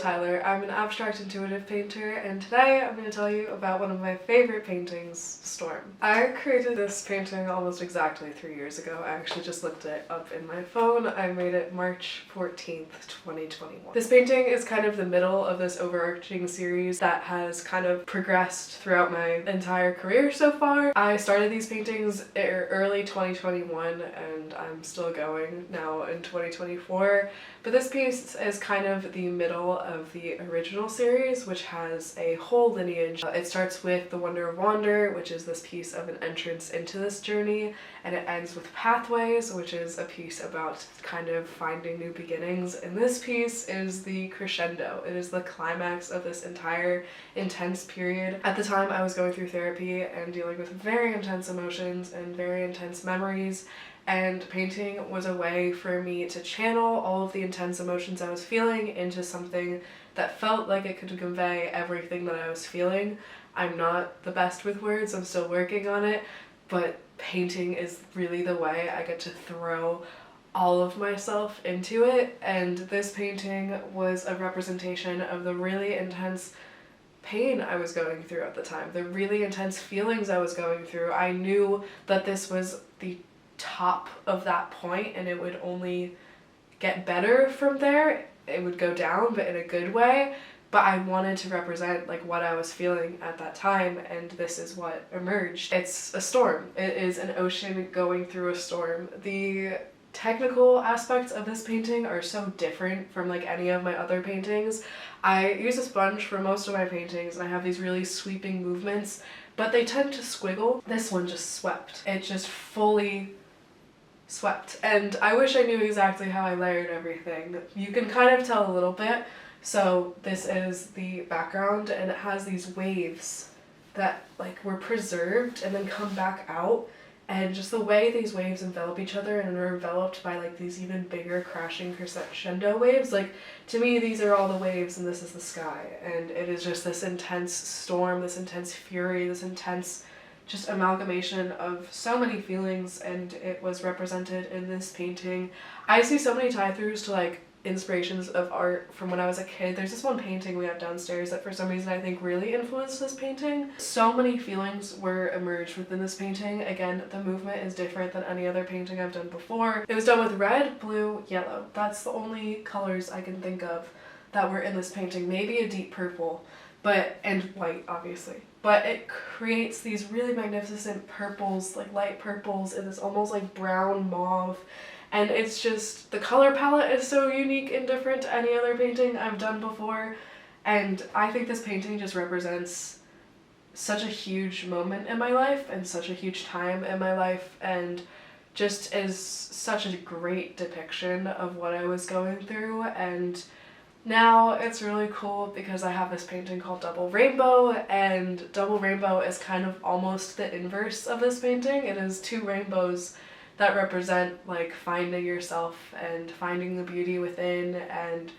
Tyler. I'm an abstract intuitive painter, and today I'm going to tell you about one of my favorite paintings, Storm. I created this painting almost exactly 3 years ago. I actually just looked it up in my phone. I made it March 14th, 2021. This painting is kind of the middle of this overarching series that has kind of progressed throughout my entire career so far. I started these paintings early 2021, and I'm still going now in 2024. But this piece is kind of the middle of the original series, which has a whole lineage. It starts with The Wonder of Wander, which is this piece of an entrance into this journey, and it ends with Pathways, which is a piece about kind of finding new beginnings. And this piece is the crescendo. It is the climax of this entire intense period. At the time, I was going through therapy and dealing with very intense emotions and very intense memories, and painting was a way for me to channel all of the intense emotions I was feeling into something that felt like it could convey everything that I was feeling. I'm not the best with words, I'm still working on it, but painting is really the way I get to throw all of myself into it, and this painting was a representation of the really intense pain I was going through at the time, the really intense feelings I was going through. I knew that this was the top of that point and it would only get better from there. It would go down, but in a good way. But I wanted to represent like what I was feeling at that time, and this is what emerged. It's a storm. It is an ocean going through a storm. The technical aspects of this painting are so different from like any of my other paintings. I use a sponge for most of my paintings and I have these really sweeping movements, but they tend to squiggle. This one just swept. It just fully swept, and I wish I knew exactly how I layered everything. You can kind of tell a little bit. So this is the background, and it has these waves that like were preserved and then come back out, and just the way these waves envelop each other and are enveloped by like these even bigger crashing crescendo waves. Like, to me, these are all the waves and this is the sky, and it is just this intense storm, this intense fury, this intense just amalgamation of so many feelings, and it was represented in this painting. I see so many tie-throughs to like inspirations of art from when I was a kid. There's this one painting we have downstairs that for some reason I think really influenced this painting. So many feelings were emerged within this painting. Again, the movement is different than any other painting I've done before. It was done with red, blue, yellow. That's the only colors I can think of that were in this painting. Maybe a deep purple, and white obviously. But it creates these really magnificent purples, like light purples, and this almost like brown mauve. And it's just, the color palette is so unique and different to any other painting I've done before. And I think this painting just represents such a huge moment in my life and such a huge time in my life, and just is such a great depiction of what I was going through. And now it's really cool because I have this painting called Double Rainbow, and Double Rainbow is kind of almost the inverse of this painting. It is two rainbows that represent like finding yourself and finding the beauty within, and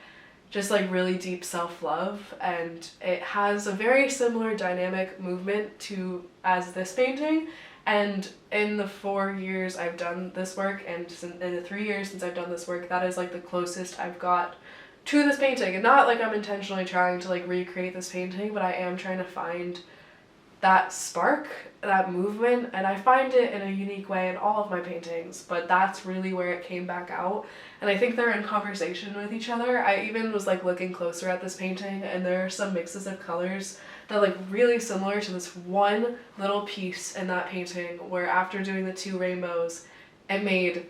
just like really deep self-love. And it has a very similar dynamic movement to as this painting. And in the 4 years I've done this work, and in the 3 years since I've done this work, that is like the closest I've got to this painting. And not like I'm intentionally trying to like recreate this painting, but I am trying to find that spark, that movement, and I find it in a unique way in all of my paintings, but that's really where it came back out. And I think they're in conversation with each other. I even was like looking closer at this painting, and there are some mixes of colors that like really similar to this one little piece in that painting, where after doing the two rainbows, it made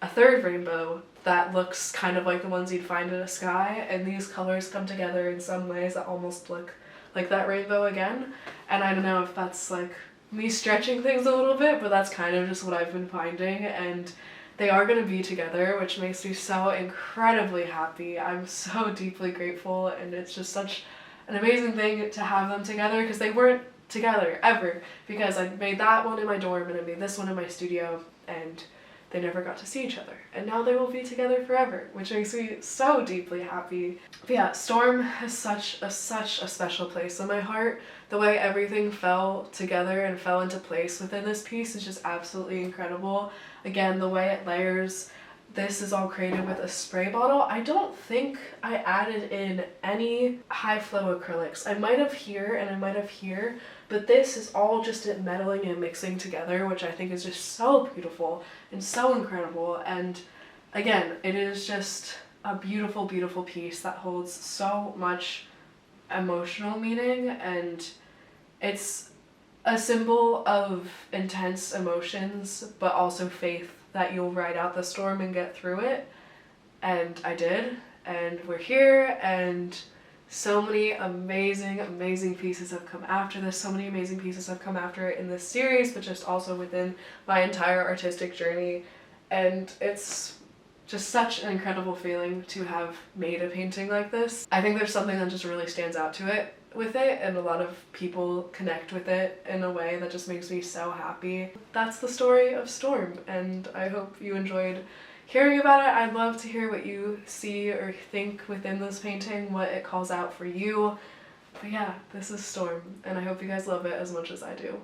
a third rainbow that looks kind of like the ones you'd find in a sky, and these colors come together in some ways that almost look like that rainbow again. And I don't know if that's like me stretching things a little bit, but that's kind of just what I've been finding, and they are going to be together, which makes me so incredibly happy. I'm so deeply grateful, and it's just such an amazing thing to have them together, because they weren't together ever, because I made that one in my dorm and I made this one in my studio, and they never got to see each other, and now they will be together forever, which makes me so deeply happy. But yeah, Storm has such a special place in my heart. The way everything fell together and fell into place within this piece is just absolutely incredible. Again, the way it layers This is all created with a spray bottle. I don't think I added in any high flow acrylics. I might have here and I might have here, but this is all just it meddling and mixing together, which I think is just so beautiful and so incredible. And again, it is just a beautiful, beautiful piece that holds so much emotional meaning, and it's a symbol of intense emotions, but also faith that you'll ride out the storm and get through it. And I did, and we're here, and so many amazing, amazing pieces have come after this. So many amazing pieces have come after it in this series, but just also within my entire artistic journey. And it's just such an incredible feeling to have made a painting like this. I think there's something that just really stands out to it with it, and a lot of people connect with it in a way that just makes me so happy. That's the story of Storm, and I hope you enjoyed hearing about it. I'd love to hear what you see or think within this painting, what it calls out for you. But yeah, this is Storm, and I hope you guys love it as much as I do.